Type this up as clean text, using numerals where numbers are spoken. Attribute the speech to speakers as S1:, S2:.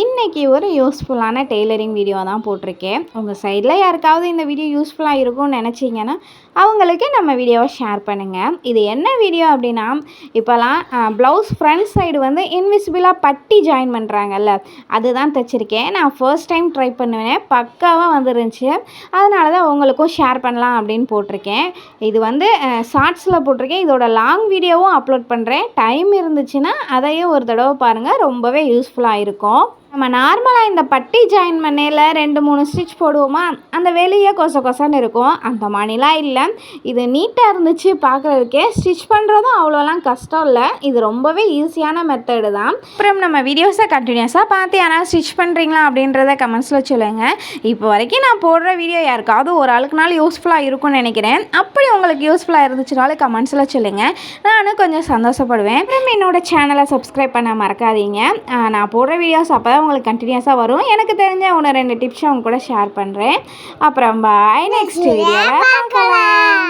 S1: இன்றைக்கி ஒரு யூஸ்ஃபுல்லான டெய்லரிங் வீடியோ தான் போட்டிருக்கேன். உங்கள் சைடில் யாருக்காவது இந்த வீடியோ யூஸ்ஃபுல்லாக இருக்கும்னு நினச்சிங்கன்னா அவங்களுக்கு நம்ம வீடியோவை ஷேர் பண்ணுங்கள். இது என்ன வீடியோ அப்படின்னா, இப்போலாம் ப்ளவுஸ் ஃப்ரண்ட் சைடு வந்து இன்விசிபிளாக பட்டி ஜாயின் பண்ணுறாங்கல்ல, அதுதான் தைச்சிருக்கேன். நான் ஃபர்ஸ்ட் டைம் ட்ரை பண்ணுவேன், பக்காவாக வந்துருந்துச்சு. அதனால தான் உங்களுக்கும் ஷேர் பண்ணலாம் அப்படின்னு போட்டிருக்கேன். இது வந்து ஷார்ட்ஸில் போட்டிருக்கேன். இதோட லாங் வீடியோவும் அப்லோட் பண்ணுறேன். டைம் இருந்துச்சுன்னா அதையும் ஒரு தடவை பாருங்கள், ரொம்பவே யூஸ்ஃபுல்லாக இருக்கும். நம்ம நார்மலாக இந்த பட்டி ஜாயின் பண்ணையில் 2-3 ஸ்டிச் போடுவோமா, அந்த வெளியே கொசன்னு இருக்கும். அந்த மாதிரிலாம் இல்லை, இது நீட்டாக இருந்துச்சு பார்க்குறதுக்கே. ஸ்டிச் பண்ணுறதும் அவ்வளோலாம் கஷ்டம் இல்லை, இது ரொம்பவே ஈஸியான மெத்தடு தான். அப்புறம் நம்ம வீடியோஸை கண்டினியூஸாக பார்த்து யாராவது ஸ்டிச் பண்ணுறீங்களா அப்படின்றத கமெண்ட்ஸில் சொல்லுங்கள். இப்போ வரைக்கும் நான் போடுற வீடியோ யாருக்காவது ஒரு ஆளுக்குனாலும் யூஸ்ஃபுல்லாக இருக்கும்னு நினைக்கிறேன். அப்படி உங்களுக்கு யூஸ்ஃபுல்லாக இருந்துச்சுனாலும் கமெண்ட்ஸில் சொல்லுங்கள், நானும் கொஞ்சம் சந்தோஷப்படுவேன். அப்புறம் என்னோடய சேனலை சப்ஸ்கிரைப் பண்ண மறக்காதீங்க. நான் போடுற வீடியோஸ் அப்போ உங்களுக்கு கண்டினியூஸாக வரும். எனக்கு தெரிஞ்ச 1-2 டிப்ஸை அவங்க கூட ஷேர் பண்ணுறேன். அப்புறம் பாய், நெக்ஸ்ட் வீடியோவில் பார்க்கலாம்.